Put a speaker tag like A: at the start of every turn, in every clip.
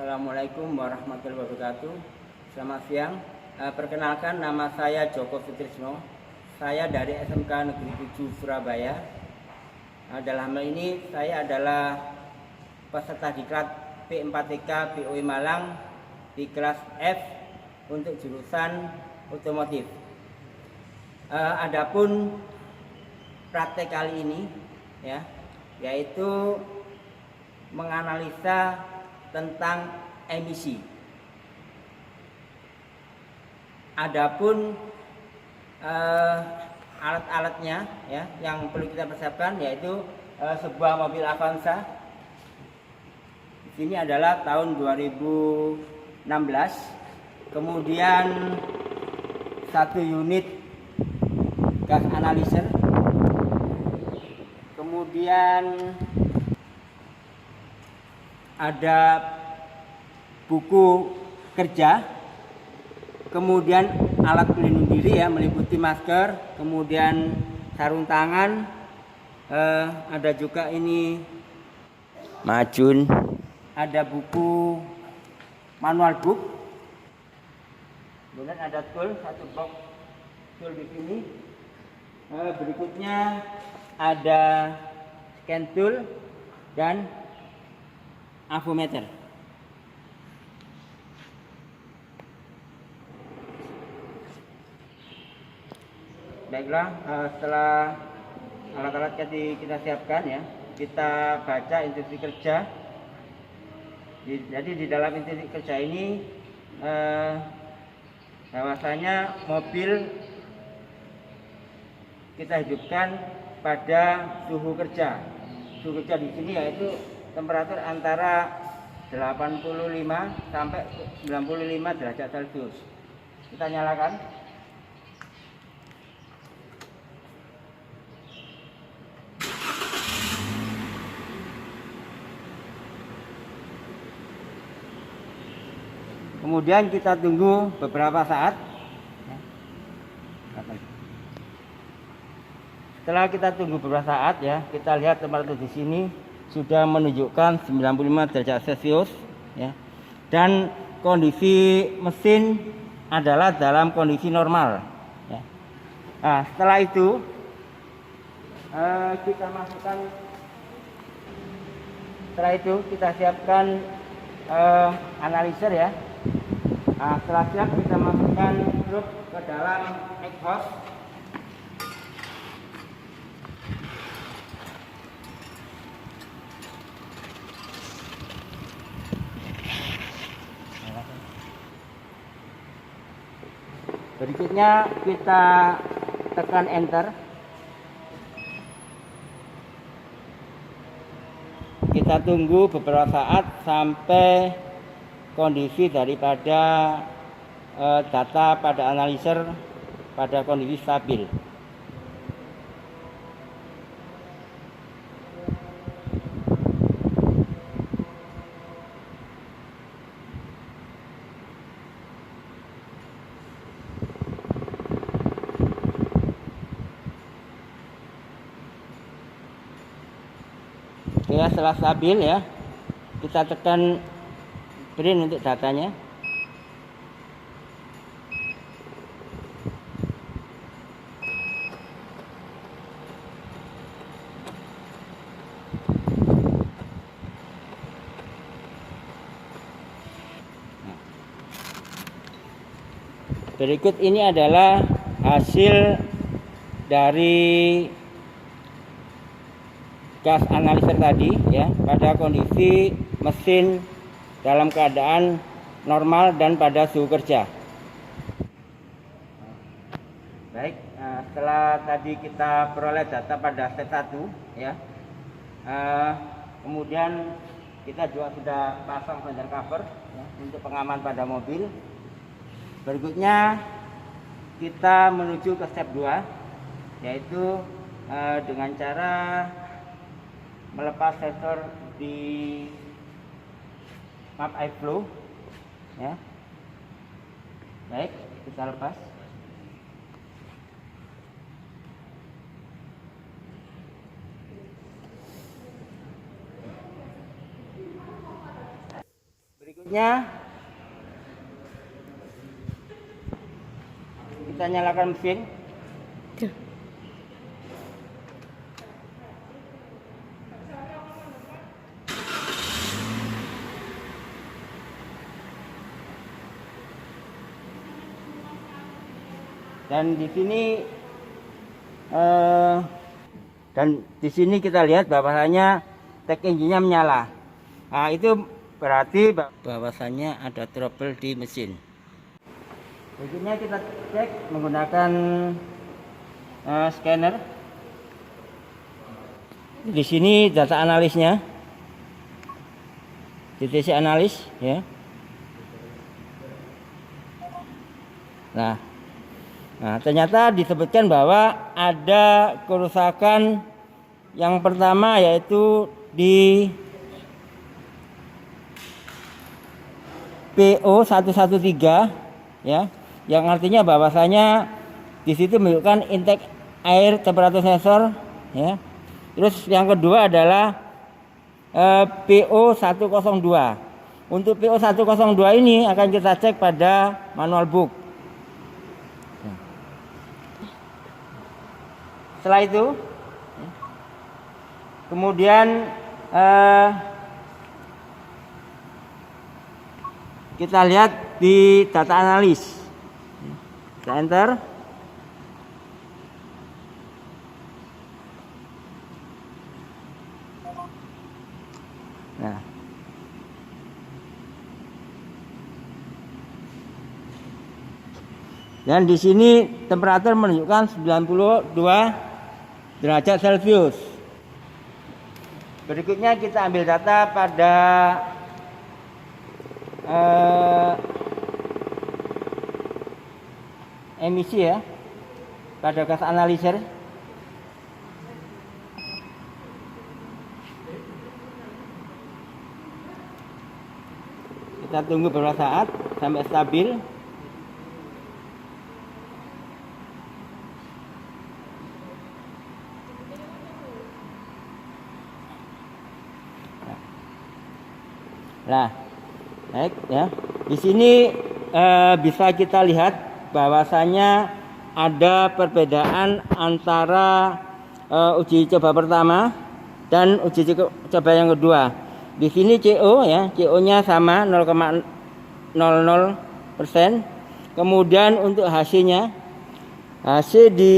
A: Assalamualaikum warahmatullahi wabarakatuh. Selamat siang. Perkenalkan, nama saya Joko Sutrisno. Saya dari SMK Negeri 7 Surabaya. Dalam hal ini saya adalah peserta diklat P4TK POI Malang di kelas F untuk jurusan otomotif. Adapun praktek kali ini yaitu menganalisa tentang emisi. Adapun alat-alatnya yang perlu kita persiapkan yaitu sebuah mobil Avanza. Di sini adalah tahun 2016. Kemudian 1 unit gas analyzer. Kemudian ada buku kerja, kemudian alat pelindung diri meliputi masker, kemudian sarung tangan, ada juga ini majun, ada buku manual book, kemudian ada tool, 1 box tool di sini. Berikutnya ada scan tool dan avometer. Baiklah, setelah alat-alat kita siapkan kita baca instruksi kerja. Jadi di dalam instruksi kerja ini bahwasanya mobil kita hidupkan pada suhu kerja. Suhu kerja di sini yaitu temperatur antara 85 sampai 95 derajat Celcius. Kita nyalakan. Kemudian kita tunggu beberapa saat. Setelah kita tunggu beberapa saat kita lihat temperatur di sini sudah menunjukkan 95 derajat Celcius dan kondisi mesin adalah dalam kondisi normal Nah, setelah itu kita siapkan analyzer Nah, setelah siap kita masukkan truk ke dalam exhaust. Berikutnya kita tekan enter. Kita tunggu beberapa saat sampai kondisi daripada data pada analyzer pada kondisi stabil. Setelah stabil kita tekan print untuk datanya. Berikut ini adalah hasil dari gas analyzer tadi pada kondisi mesin dalam keadaan normal dan pada suhu kerja. Baik, setelah tadi kita peroleh data pada step 1 kemudian kita juga sudah pasang fender cover untuk pengaman pada mobil. Berikutnya kita menuju ke step 2 yaitu dengan cara melepas sensor di map air flow Baik, kita lepas. Berikutnya kita nyalakan mesin. Dan di sini kita lihat bahwasanya tag engine-nya menyala. Nah, itu berarti bahwasanya ada trouble di mesin. Berikutnya kita cek menggunakan scanner. Di sini data analisnya, DTC analis ya. Nah, ternyata disebutkan bahwa ada kerusakan yang pertama, yaitu di PO113 ya, yang artinya bahwasanya di situ menunjukkan intake air temperature sensor ya. Terus yang kedua adalah PO102. Untuk PO102 ini akan kita cek pada manual book. Setelah itu kemudian kita lihat di data analis. Kita enter. Nah, dan di sini temperatur menunjukkan 92 derajat Celcius. Berikutnya kita ambil data pada emisi ya, pada gas analyzer. Kita tunggu beberapa saat sampai stabil. Nah, baik ya. Di sini bisa kita lihat bahwasanya ada perbedaan antara uji coba pertama dan uji coba yang kedua. Di sini CO ya, CO-nya sama 0,00%. Kemudian untuk HC-nya, HC di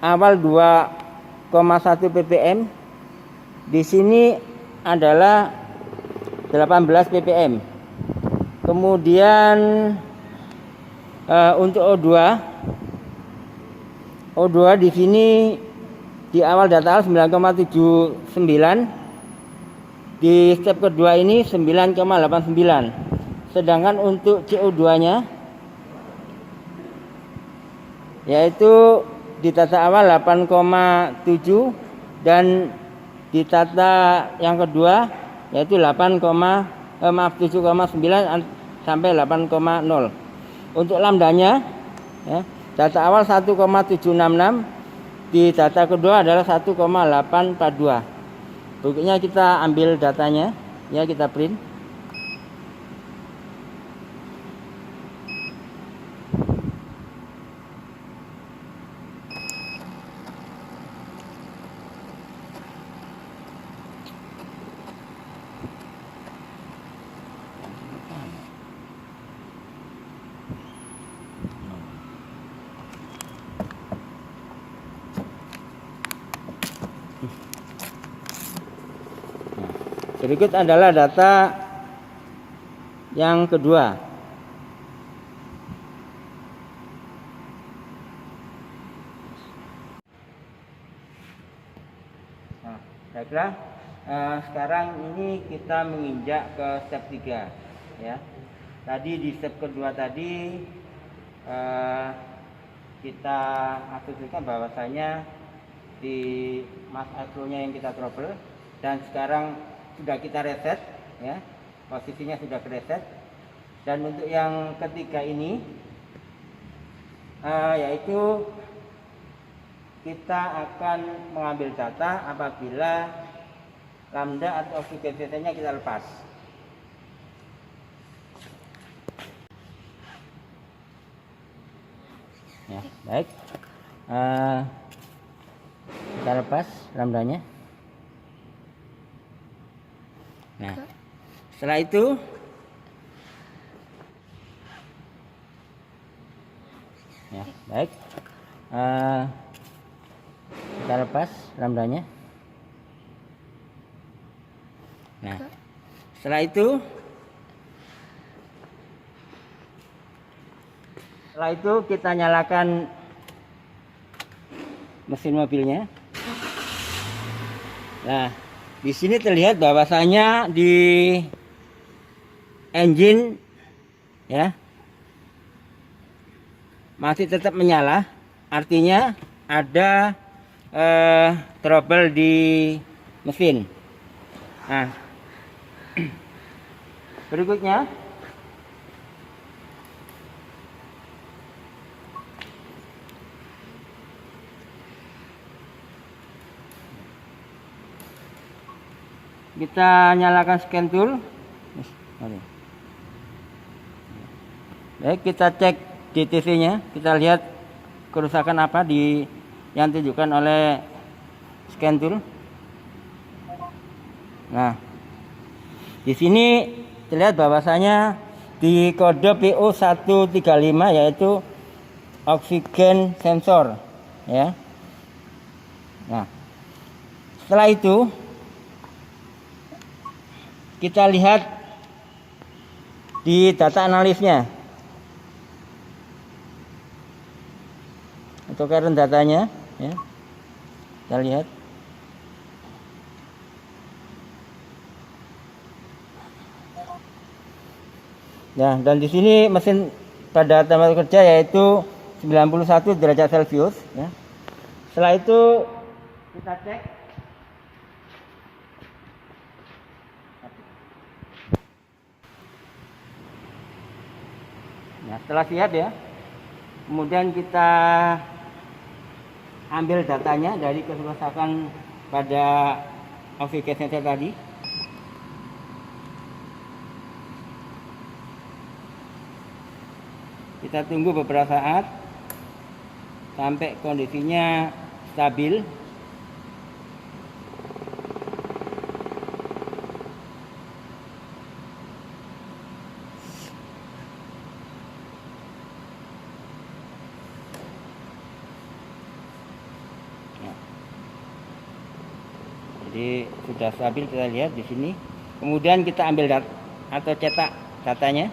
A: awal 2,1 ppm. Di sini adalah 18 ppm. Kemudian untuk O2 di sini di awal data 9,79. Di step kedua ini 9,89. Sedangkan untuk CO2-nya yaitu di tata awal 8,7 dan di tata yang kedua yaitu 7,9 sampai 8,0. Untuk lambdanya ya, data awal 1,766, di data kedua adalah 1,842. Berikutnya kita ambil datanya ya, kita print. Berikut adalah data yang kedua. Nah, baiklah, sekarang ini kita menginjak ke step 3 ya. Tadi di step kedua tadi kita asumsikan bahwasanya di mass airflow-nya yang kita trouble, dan sekarang sudah kita reset ya, posisinya sudah reset. Dan untuk yang ketiga ini yaitu kita akan mengambil data apabila lambda atau oksigen nya kita lepas. Ya, baik. Kita lepas lambdanya. Nah, setelah itu ya, baik. Kita lepas lambdanya. Nah, setelah itu kita nyalakan mesin mobilnya. Nah, di sini terlihat bahwasanya di engine ya masih tetap menyala, artinya ada trouble di mesin. Nah, berikutnya kita nyalakan scan tool. Baik, kita cek DTC nya, kita lihat kerusakan apa yang ditunjukkan oleh scan tool. Nah, di sini terlihat bahwasanya di kode PO135 yaitu oksigen sensor ya. Nah, setelah itu kita lihat di data analisnya atau current datanya ya. Kita lihat. Nah, dan di sini mesin pada temperatur kerja yaitu 91 derajat Celcius ya. Setelah itu kita cek. Nah, setelah siap ya, kemudian kita ambil datanya dari kerusakan pada oksigen sensor tadi. Kita tunggu beberapa saat sampai kondisinya stabil. Jadi sudah stabil, kita lihat di sini. Kemudian kita ambil atau cetak datanya.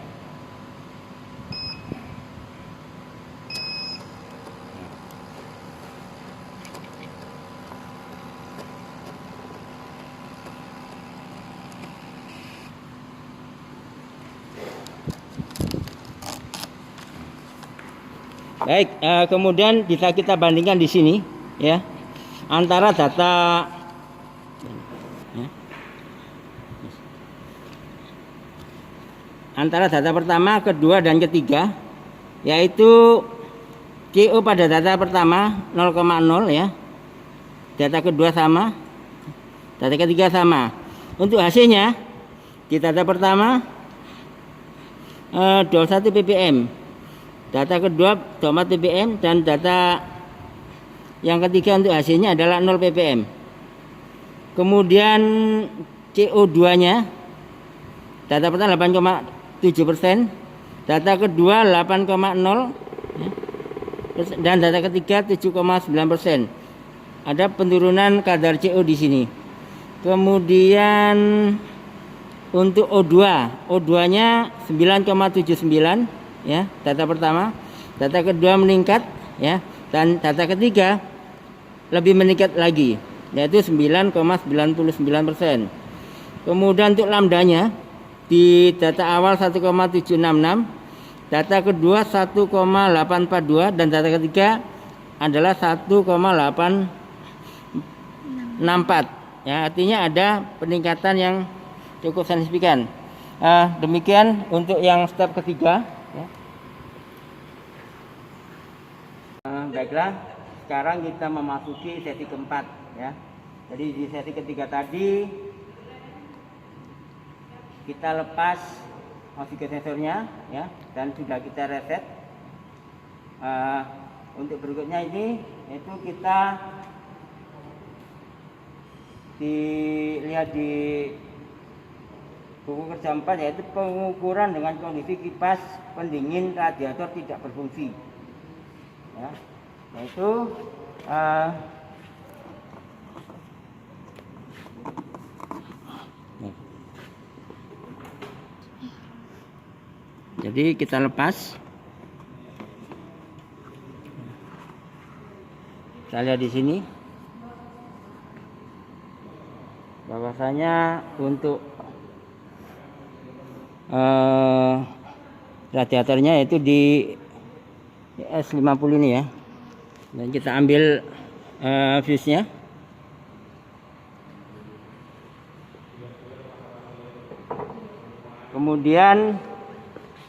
A: Baik, kemudian bisa kita bandingkan di sini ya antara data pertama, kedua dan ketiga, yaitu CO pada data pertama 0,0 ya. Data kedua sama, data ketiga sama. Untuk hasilnya di data pertama 21 ppm. Data kedua 24 ppm dan data yang ketiga untuk hasilnya adalah 0 ppm. Kemudian CO2-nya data pertama 8,7%, data kedua 8,0 dan data ketiga 7,9%. Ada penurunan kadar CO di sini. Kemudian untuk O2-nya 9,79 ya, data pertama, data kedua meningkat ya, dan data ketiga lebih meningkat lagi yaitu 9,99%. Kemudian untuk lambdanya di data awal 1,766, data kedua 1,842 dan data ketiga adalah 1,864 ya, artinya ada peningkatan yang cukup signifikan. Demikian untuk yang step ketiga ya. Baiklah, sekarang kita memasuki sesi keempat ya. Jadi di sesi ketiga tadi kita lepas oksigen sensornya ya, dan sudah kita reset untuk berikutnya ini itu kita dilihat di buku kerja 4, yaitu pengukuran dengan kondisi kipas pendingin radiator tidak berfungsi, ya, yaitu jadi kita lepas, kita lihat di sini bahwasanya untuk radiatornya itu di S50 ini ya, dan kita ambil fuse-nya. Kemudian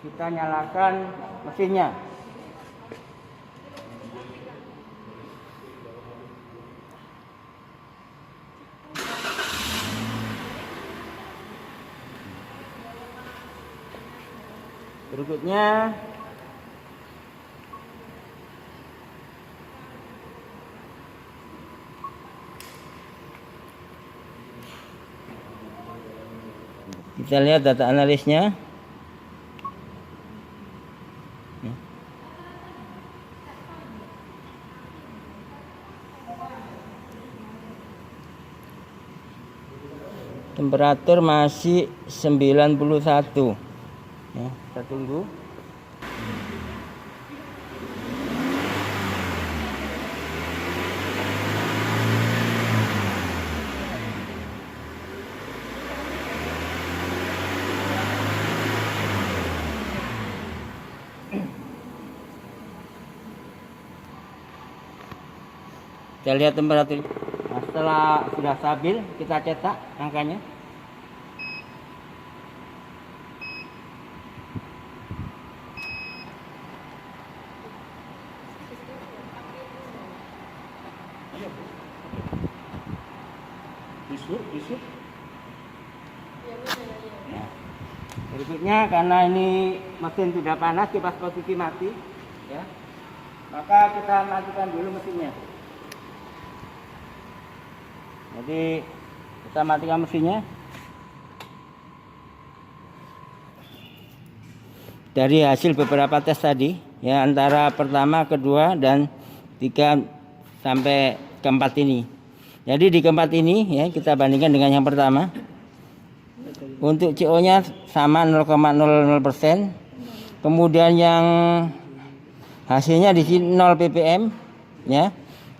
A: kita nyalakan mesinnya. Berikutnya kita lihat data analisnya. Temperatur masih 91. Ya, kita tunggu. Kita lihat temperatur. Nah, setelah sudah stabil, kita cetak angkanya. Nah, berikutnya karena ini mesin sudah panas, kipas posisi mati, ya, maka kita matikan dulu mesinnya. Jadi kita matikan mesinnya. Dari hasil beberapa tes tadi, ya, antara pertama, kedua, dan 3 sampai keempat ini. Jadi di keempat ini ya kita bandingkan dengan yang pertama. Untuk CO-nya sama 0,00%. Kemudian yang hasilnya di sini 0 ppm, ya.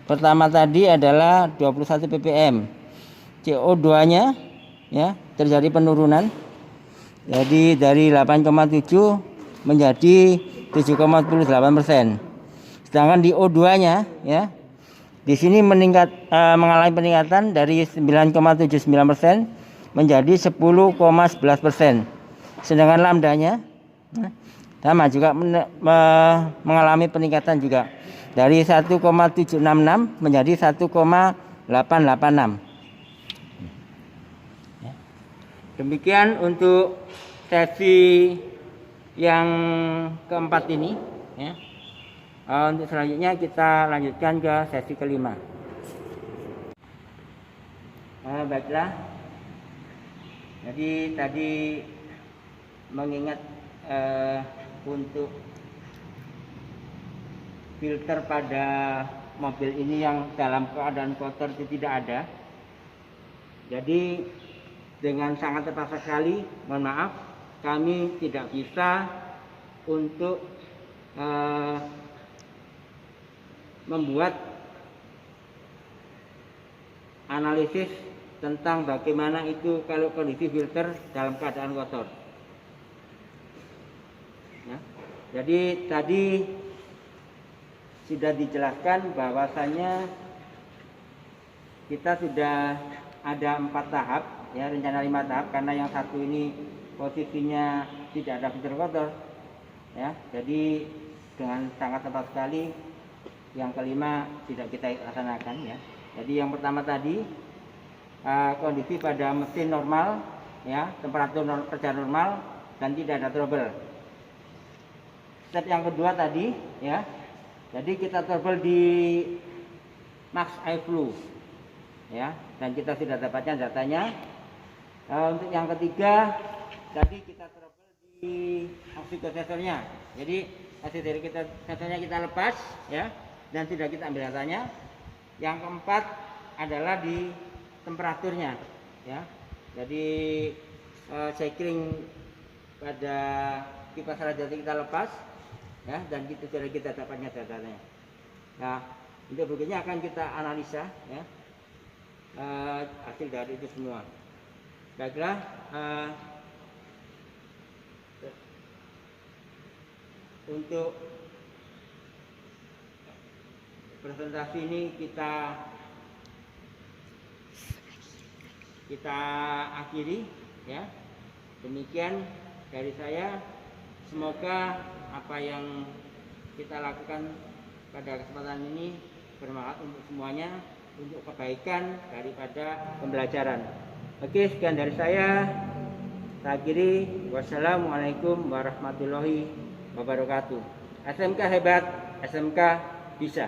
A: Pertama tadi adalah 21 ppm. CO2-nya ya terjadi penurunan. Jadi dari 8,7 menjadi 7,48%. Sedangkan di O2-nya ya di sini mengalami peningkatan dari 9,79% menjadi 10,11%. Sedangkan lambdanya sama juga mengalami peningkatan juga dari 1,766 menjadi 1,886. Demikian untuk sesi yang keempat ini ya. Untuk selanjutnya kita lanjutkan ke sesi kelima. Baiklah. Jadi tadi mengingat untuk filter pada mobil ini yang dalam keadaan kotor itu tidak ada. Jadi dengan sangat terpaksa sekali, mohon maaf, kami tidak bisa untuk membuat analisis tentang bagaimana itu kalau kondisi filter dalam keadaan kotor. Ya. Jadi tadi sudah dijelaskan bahwasanya kita sudah ada 4 tahap, ya, rencana 5 tahap, karena yang satu ini posisinya tidak ada filter kotor, ya. Jadi dengan sangat tepat sekali yang kelima tidak kita laksanakan, ya. Jadi yang pertama tadi kondisi pada mesin normal, ya, temperatur kerja normal dan tidak ada trouble. Step yang kedua tadi, ya, Jadi kita trouble di Max iFlu ya, dan kita sudah dapatkan datanya. Untuk yang ketiga tadi kita trouble di oksikosensornya. Jadi hasil dari kita sensornya kita lepas ya, dan tidak kita ambil datanya. Yang keempat adalah di temperaturnya ya. Jadi cycling pada kipas radiator kita lepas ya, dan kita dapatnya datanya. Nah, untuk berikutnya akan kita analisa ya, hasil dari itu semua. Baiklah, untuk presentasi ini kita akhiri ya. Demikian dari saya. Semoga apa yang kita lakukan pada kesempatan ini bermanfaat untuk semuanya, untuk kebaikan daripada pembelajaran. Oke, sekian dari saya. Saya akhiri. Wassalamualaikum warahmatullahi wabarakatuh. SMK hebat, SMK bisa.